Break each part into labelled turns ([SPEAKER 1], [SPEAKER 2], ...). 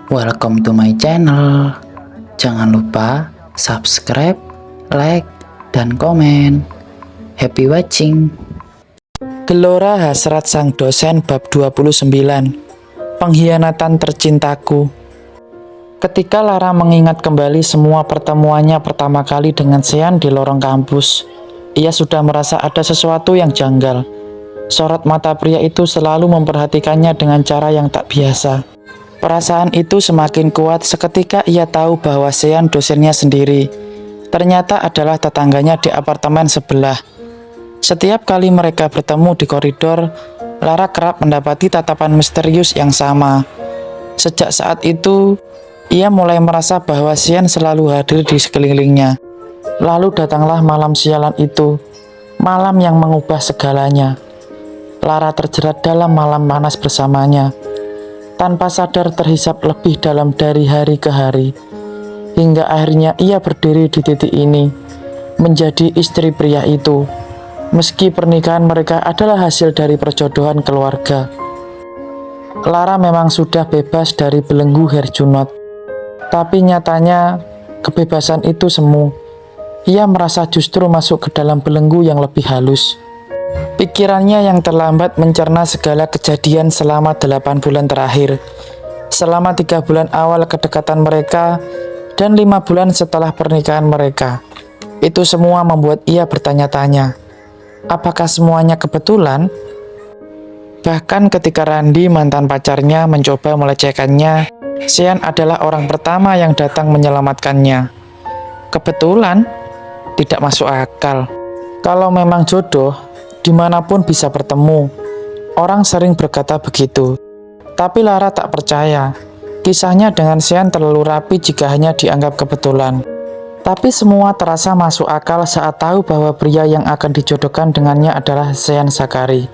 [SPEAKER 1] Welcome to my channel. Jangan lupa subscribe, like, dan komen. Happy watching.
[SPEAKER 2] Gelora Hasrat Sang Dosen bab 29. Pengkhianatan tercintaku. Ketika Lara mengingat kembali semua pertemuannya pertama kali dengan Sean di lorong kampus, ia sudah merasa ada sesuatu yang janggal. Sorot mata pria itu selalu memperhatikannya dengan cara yang tak biasa. Perasaan itu semakin kuat seketika ia tahu bahwa Sean dosennya sendiri ternyata adalah tetangganya di apartemen sebelah. Setiap kali mereka bertemu di koridor, Lara kerap mendapati tatapan misterius yang sama. Sejak saat itu, ia mulai merasa bahwa Sean selalu hadir di sekelilingnya. Lalu datanglah malam sialan itu, malam yang mengubah segalanya. Lara terjerat dalam malam panas bersamanya. Tanpa sadar terhisap lebih dalam dari hari ke hari. Hingga akhirnya ia berdiri di titik ini, menjadi istri pria itu. Meski pernikahan mereka adalah hasil dari perjodohan keluarga. Lara memang sudah bebas dari belenggu Herjunot. Tapi nyatanya, kebebasan itu semu. Ia merasa justru masuk ke dalam belenggu yang lebih halus. Pikirannya yang terlambat mencerna segala kejadian selama 8 bulan terakhir. Selama 3 bulan awal kedekatan mereka dan 5 bulan setelah pernikahan mereka. Itu semua membuat ia bertanya-tanya. Apakah semuanya kebetulan? Bahkan ketika Randi, mantan pacarnya, mencoba melecehkannya, Sean adalah orang pertama yang datang menyelamatkannya. Kebetulan? Tidak masuk akal. Kalau memang jodoh, dimanapun bisa bertemu. Orang sering berkata begitu. Tapi Lara tak percaya. Kisahnya dengan Sean terlalu rapi jika hanya dianggap kebetulan. Tapi semua terasa masuk akal saat tahu bahwa pria yang akan dijodohkan dengannya adalah Sean Zakari.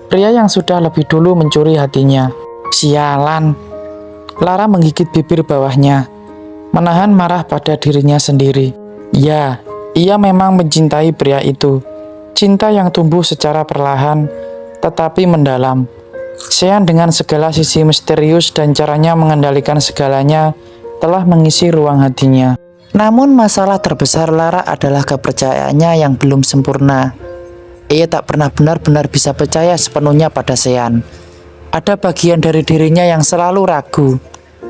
[SPEAKER 2] Pria yang sudah lebih dulu mencuri hatinya. Sialan. Lara menggigit bibir bawahnya, menahan marah pada dirinya sendiri. Ya, ia memang mencintai pria itu. Cinta yang tumbuh secara perlahan, tetapi mendalam. Sean dengan segala sisi misterius dan caranya mengendalikan segalanya telah mengisi ruang hatinya. Namun masalah terbesar Lara adalah kepercayaannya yang belum sempurna. Ia tak pernah benar-benar bisa percaya sepenuhnya pada Sean. Ada bagian dari dirinya yang selalu ragu,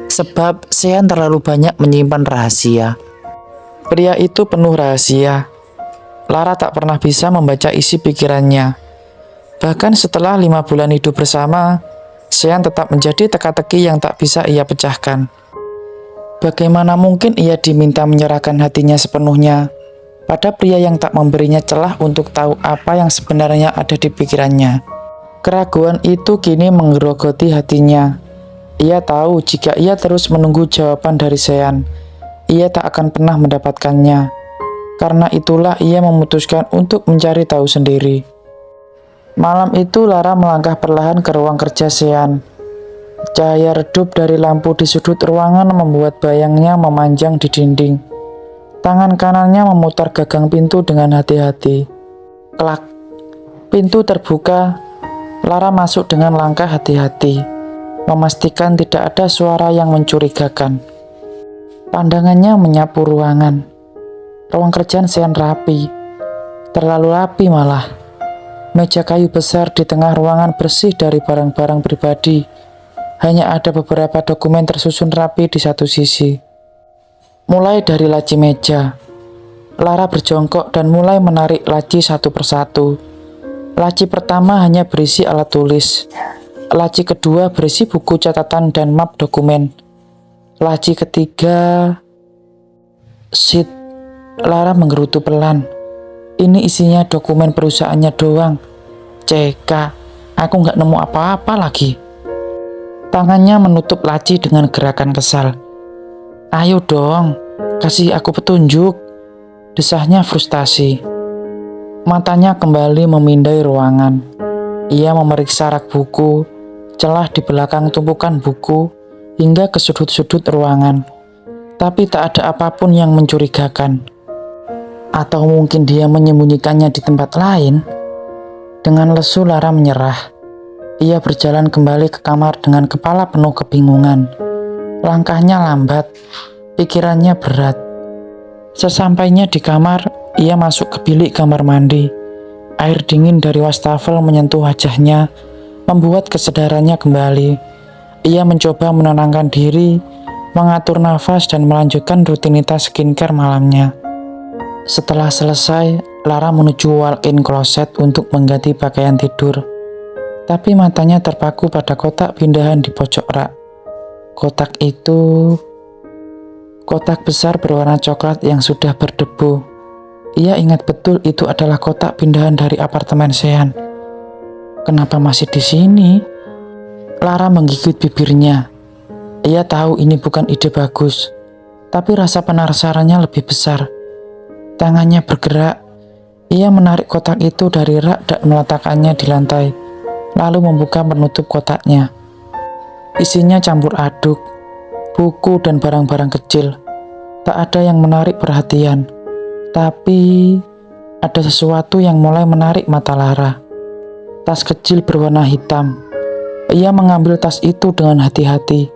[SPEAKER 2] sebab Sean terlalu banyak menyimpan rahasia. Pria itu penuh rahasia. Lara tak pernah bisa membaca isi pikirannya. Bahkan setelah 5 bulan hidup bersama, Sean tetap menjadi teka-teki yang tak bisa ia pecahkan. Bagaimana mungkin ia diminta menyerahkan hatinya sepenuhnya pada pria yang tak memberinya celah untuk tahu apa yang sebenarnya ada di pikirannya? Keraguan itu kini menggerogoti hatinya. Ia tahu jika ia terus menunggu jawaban dari Sean, ia tak akan pernah mendapatkannya. Karena itulah ia memutuskan untuk mencari tahu sendiri. Malam itu Lara melangkah perlahan ke ruang kerja Sean. Cahaya redup dari lampu di sudut ruangan membuat bayangnya memanjang di dinding. Tangan kanannya memutar gagang pintu dengan hati-hati. Klak. Pintu terbuka. Lara masuk dengan langkah hati-hati, memastikan tidak ada suara yang mencurigakan. Pandangannya menyapu ruangan. Ruang kerjaan Sean rapi, terlalu rapi malah. Meja kayu besar di tengah ruangan bersih dari barang-barang pribadi. Hanya ada beberapa dokumen tersusun rapi di satu sisi. Mulai dari laci meja, Lara berjongkok dan mulai menarik laci satu persatu. Laci pertama hanya berisi alat tulis. Laci kedua berisi buku catatan dan map dokumen. Laci ketiga... Shit. Lara menggerutu pelan. Ini isinya dokumen perusahaannya doang. CK, aku nggak nemu apa-apa lagi. Tangannya menutup laci dengan gerakan kesal. Ayo dong, kasih aku petunjuk. Desahnya frustasi. Matanya kembali memindai ruangan. Ia memeriksa rak buku, celah di belakang tumpukan buku, hingga ke sudut-sudut ruangan. Tapi tak ada apapun yang mencurigakan. Atau mungkin dia menyembunyikannya di tempat lain? Dengan lesu Lara menyerah. Ia berjalan kembali ke kamar dengan kepala penuh kebingungan. Langkahnya lambat, pikirannya berat. Sesampainya di kamar, ia masuk ke bilik kamar mandi. Air dingin dari wastafel menyentuh wajahnya, membuat kesadarannya kembali. Ia mencoba menenangkan diri, mengatur nafas dan melanjutkan rutinitas skincare malamnya. Setelah selesai, Lara menuju walk-in closet untuk mengganti pakaian tidur. Tapi matanya terpaku pada kotak pindahan di pojok rak. Kotak itu kotak besar berwarna coklat yang sudah berdebu. Ia ingat betul itu adalah kotak pindahan dari apartemen Sean. Kenapa masih di sini? Lara menggigit bibirnya. Ia tahu ini bukan ide bagus, tapi rasa penasarannya lebih besar. Tangannya bergerak. Ia menarik kotak itu dari rak dan meletakkannya di lantai, lalu membuka penutup kotaknya. Isinya campur aduk, buku dan barang-barang kecil. Tak ada yang menarik perhatian, tapi ada sesuatu yang mulai menarik mata Lara. Tas kecil berwarna hitam. Ia mengambil tas itu dengan hati-hati.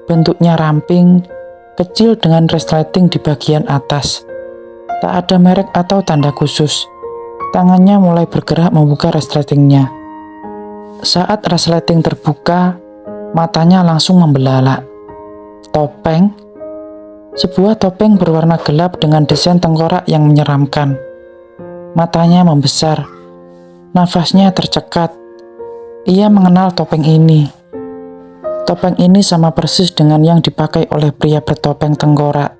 [SPEAKER 2] Bentuknya ramping, kecil dengan resleting di bagian atas. Tak ada merek atau tanda khusus. Tangannya mulai bergerak membuka resletingnya. Saat resleting terbuka, matanya langsung membelalak. Topeng? Sebuah topeng berwarna gelap dengan desain tengkorak yang menyeramkan. Matanya membesar. Nafasnya tercekat. Ia mengenal topeng ini. Topeng ini sama persis dengan yang dipakai oleh pria bertopeng tengkorak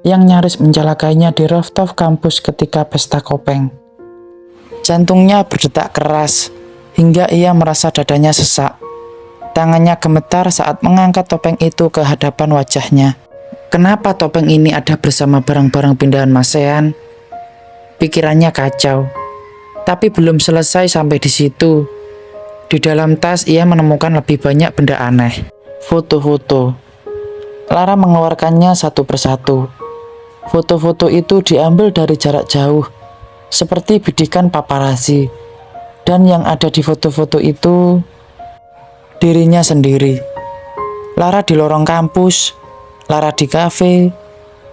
[SPEAKER 2] yang nyaris mencelakainya di rooftop kampus ketika pesta kopeng. Jantungnya berdetak keras hingga ia merasa dadanya sesak. Tangannya gemetar saat mengangkat topeng itu ke hadapan wajahnya. Kenapa topeng ini ada bersama barang-barang pindahan Mas Sean? Pikirannya kacau. Tapi belum selesai sampai di situ. Di dalam tas ia menemukan lebih banyak benda aneh. Foto-foto. Lara mengeluarkannya satu persatu. Foto-foto itu diambil dari jarak jauh, seperti bidikan paparazzi. Dan yang ada di foto-foto itu dirinya sendiri. Lara di lorong kampus, Lara di kafe,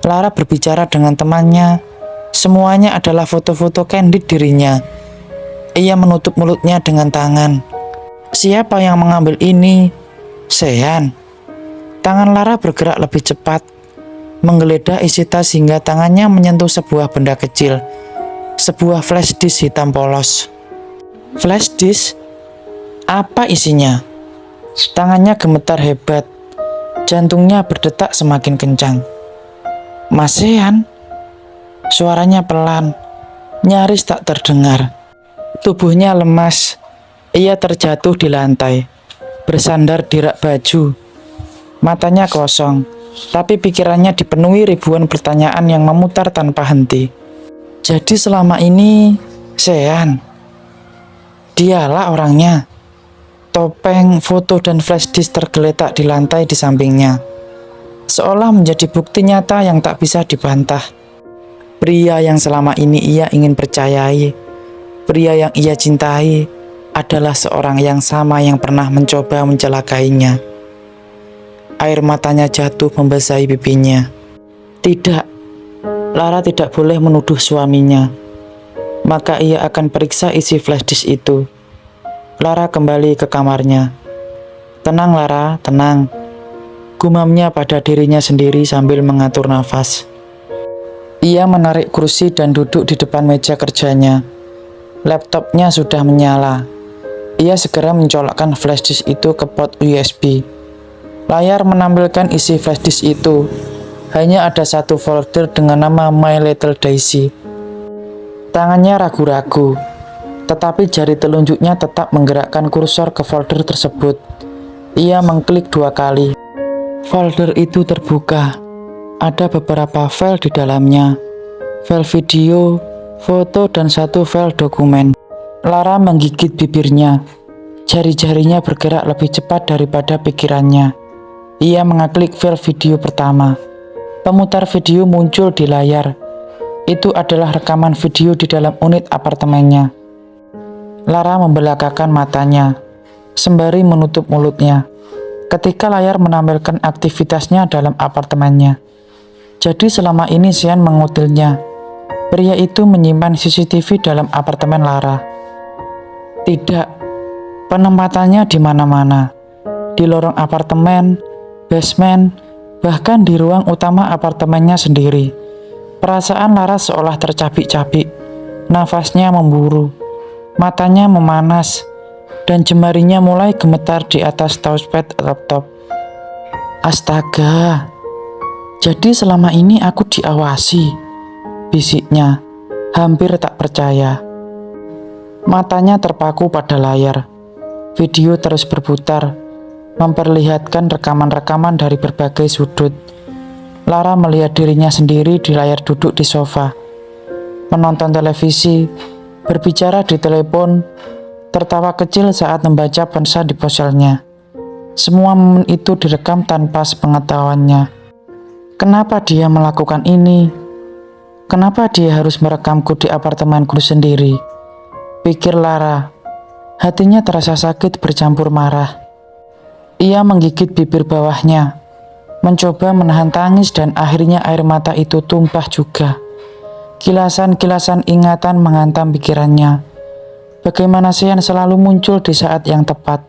[SPEAKER 2] Lara berbicara dengan temannya. Semuanya adalah foto-foto candid dirinya. Ia menutup mulutnya dengan tangan. Siapa yang mengambil ini? Sean. Tangan Lara bergerak lebih cepat, menggeledah isi tas hingga tangannya menyentuh sebuah benda kecil. Sebuah flash disk hitam polos. Flash disk? Apa isinya? Tangannya gemetar hebat. Jantungnya berdetak semakin kencang. Mas Sean? Suaranya pelan, nyaris tak terdengar. Tubuhnya lemas. Ia terjatuh di lantai, bersandar di rak baju. Matanya kosong, tapi pikirannya dipenuhi ribuan pertanyaan yang memutar tanpa henti. Jadi selama ini, Sean? Dialah orangnya. Topeng, foto, dan flash disk tergeletak di lantai di sampingnya, seolah menjadi bukti nyata yang tak bisa dibantah. Pria yang selama ini ia ingin percayai, pria yang ia cintai, adalah seorang yang sama yang pernah mencoba mencelakainya. Air matanya jatuh membasahi pipinya. Tidak, Lara tidak boleh menuduh suaminya. Maka ia akan periksa isi flash disk itu. Lara kembali ke kamarnya. Tenang Lara, tenang. Gumamnya pada dirinya sendiri sambil mengatur nafas. Ia menarik kursi dan duduk di depan meja kerjanya. Laptopnya sudah menyala. Ia segera mencolokkan flash disk itu ke port USB. Layar menampilkan isi flash disk itu. Hanya ada satu folder dengan nama My Little Daisy. Tangannya ragu-ragu, tetapi jari telunjuknya tetap menggerakkan kursor ke folder tersebut. Ia mengklik 2 kali. Folder itu terbuka. Ada beberapa file di dalamnya. File video, foto, dan 1 file dokumen. Lara menggigit bibirnya. Jari-jarinya bergerak lebih cepat daripada pikirannya. Ia mengklik file video pertama. Pemutar video muncul di layar. Itu adalah rekaman video di dalam unit apartemennya. Lara membelakakan matanya, sembari menutup mulutnya. ketika layar menampilkan aktivitasnya dalam apartemennya. Jadi selama ini Sean mengutilnya. Pria itu menyimpan CCTV dalam apartemen Lara. Tidak, penempatannya di mana-mana. Di lorong apartemen, basement, bahkan di ruang utama apartemennya sendiri. Perasaan Lara seolah tercabik-cabik. Nafasnya memburu, matanya memanas, dan jemarinya mulai gemetar di atas touchpad laptop. Astaga, jadi selama ini aku diawasi, bisiknya, hampir tak percaya. Matanya terpaku pada layar. Video terus berputar, memperlihatkan rekaman-rekaman dari berbagai sudut. Lara melihat dirinya sendiri di layar duduk di sofa, menonton televisi, berbicara di telepon, tertawa kecil saat membaca ponsel di ponselnya. Semua momen itu direkam tanpa sepengetahuannya. Kenapa dia melakukan ini? Kenapa dia harus merekamku di apartemenku sendiri? Pikir Lara. Hatinya terasa sakit bercampur marah. Ia menggigit bibir bawahnya, mencoba menahan tangis dan akhirnya air mata itu tumpah juga. Kilasan-kilasan ingatan menghantam pikirannya. Bagaimana Sean selalu muncul di saat yang tepat.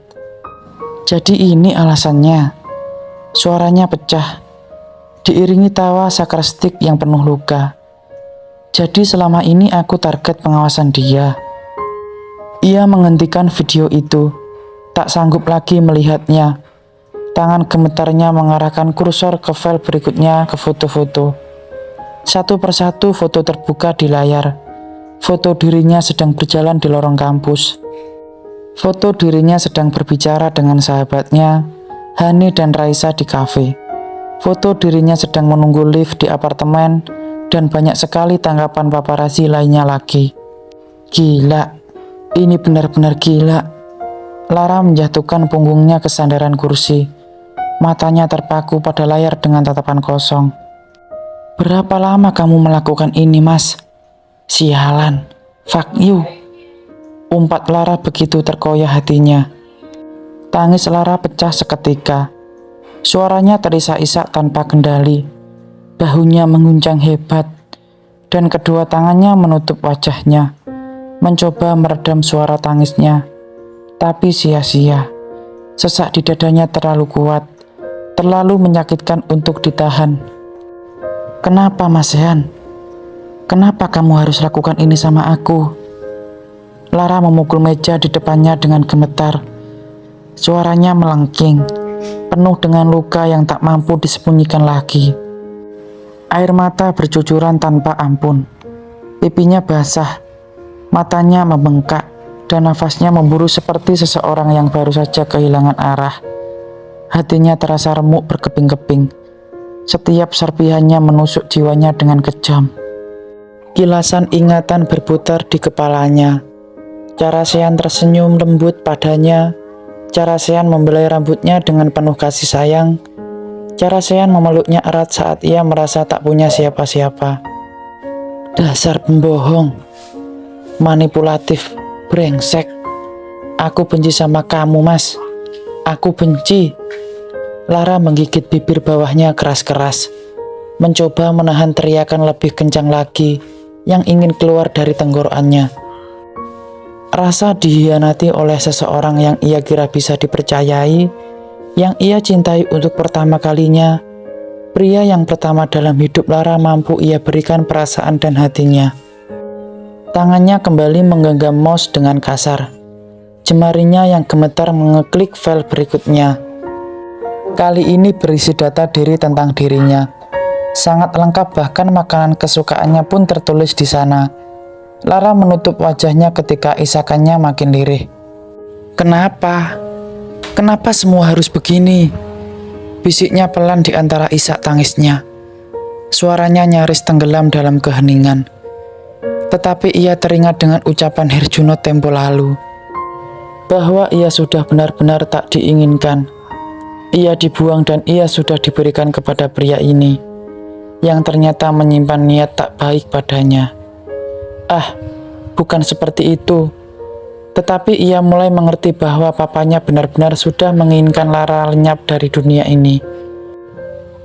[SPEAKER 2] Jadi ini alasannya. Suaranya pecah, diiringi tawa sarkastik yang penuh luka. Jadi selama ini aku target pengawasan dia. Ia menghentikan video itu, tak sanggup lagi melihatnya. Tangan gemetarnya mengarahkan kursor ke file berikutnya ke foto-foto. Satu persatu foto terbuka di layar. Foto dirinya sedang berjalan di lorong kampus. Foto dirinya sedang berbicara dengan sahabatnya, Hani dan Raisa di kafe. Foto dirinya sedang menunggu lift di apartemen, dan banyak sekali tanggapan paparazzi lainnya lagi. Gila. Ini benar-benar gila. Lara menjatuhkan punggungnya ke sandaran kursi. Matanya terpaku pada layar dengan tatapan kosong. Berapa lama kamu melakukan ini, Mas? Sialan. Fuck you. Umpat Lara begitu terkoyak hatinya. Tangis Lara pecah seketika. Suaranya terisak-isak tanpa kendali. Bahunya mengguncang hebat. Dan kedua tangannya menutup wajahnya, mencoba meredam suara tangisnya, tapi sia-sia. Sesak di dadanya terlalu kuat, terlalu menyakitkan untuk ditahan. Kenapa, Mas Sean? Kenapa kamu harus lakukan ini sama aku? Lara memukul meja di depannya dengan gemetar. Suaranya melengking, penuh dengan luka yang tak mampu disembunyikan lagi. Air mata bercucuran tanpa ampun. Pipinya basah. Matanya membengkak dan nafasnya memburu seperti seseorang yang baru saja kehilangan arah. Hatinya terasa remuk berkeping-keping. Setiap serpihannya menusuk jiwanya dengan kejam. Kilasan ingatan berputar di kepalanya. Cara Sean tersenyum lembut padanya. Cara Sean membelai rambutnya dengan penuh kasih sayang. Cara Sean memeluknya erat saat ia merasa tak punya siapa-siapa. Dasar pembohong. Manipulatif, brengsek. Aku benci sama kamu, Mas. Aku benci. Lara menggigit bibir bawahnya keras-keras, mencoba menahan teriakan lebih kencang lagi yang ingin keluar dari tenggorokannya. Rasa dihianati oleh seseorang yang ia kira bisa dipercayai, yang ia cintai untuk pertama kalinya, pria yang pertama dalam hidup Lara mampu ia berikan perasaan dan hatinya. Tangannya kembali menggenggam mouse dengan kasar. Jemarinya yang gemetar mengeklik file berikutnya. Kali ini berisi data diri tentang dirinya. Sangat lengkap, bahkan makanan kesukaannya pun tertulis di sana. Lara menutup wajahnya ketika isakannya makin lirih. Kenapa? Kenapa semua harus begini? Bisiknya pelan di antara isak tangisnya. Suaranya nyaris tenggelam dalam keheningan. Tetapi ia teringat dengan ucapan Herjuno tempo lalu, bahwa ia sudah benar-benar tak diinginkan. Ia dibuang dan ia sudah diberikan kepada pria ini, yang ternyata menyimpan niat tak baik padanya. Ah, bukan seperti itu. Tetapi ia mulai mengerti bahwa papanya benar-benar sudah menginginkan Lara lenyap dari dunia ini.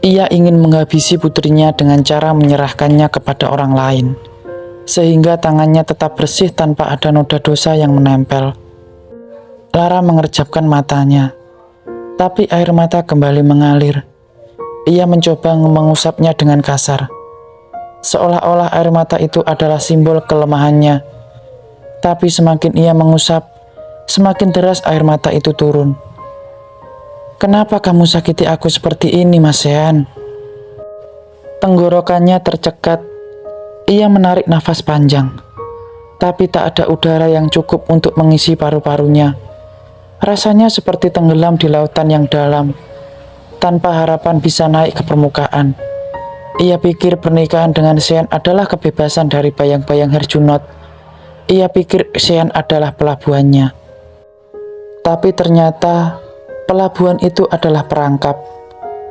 [SPEAKER 2] Ia ingin menghabisi putrinya dengan cara menyerahkannya kepada orang lain, sehingga tangannya tetap bersih tanpa ada noda dosa yang menempel. Lara mengerjapkan matanya, tapi air mata kembali mengalir. Ia mencoba mengusapnya dengan kasar, seolah-olah air mata itu adalah simbol kelemahannya. Tapi semakin ia mengusap, semakin deras air mata itu turun. "Kenapa kamu sakiti aku seperti ini, Mas Sean?" Tenggorokannya tercekat. Ia menarik nafas panjang, tapi tak ada udara yang cukup untuk mengisi paru-parunya. Rasanya seperti tenggelam di lautan yang dalam, tanpa harapan bisa naik ke permukaan. Ia pikir pernikahan dengan Sean adalah kebebasan dari bayang-bayang Herjunot. Ia pikir Sean adalah pelabuhannya. Tapi ternyata pelabuhan itu adalah perangkap,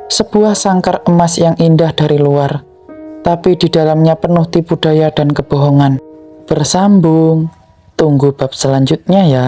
[SPEAKER 2] sebuah sangkar emas yang indah dari luar, tapi di dalamnya penuh tipu daya dan kebohongan. Bersambung, tunggu bab selanjutnya ya.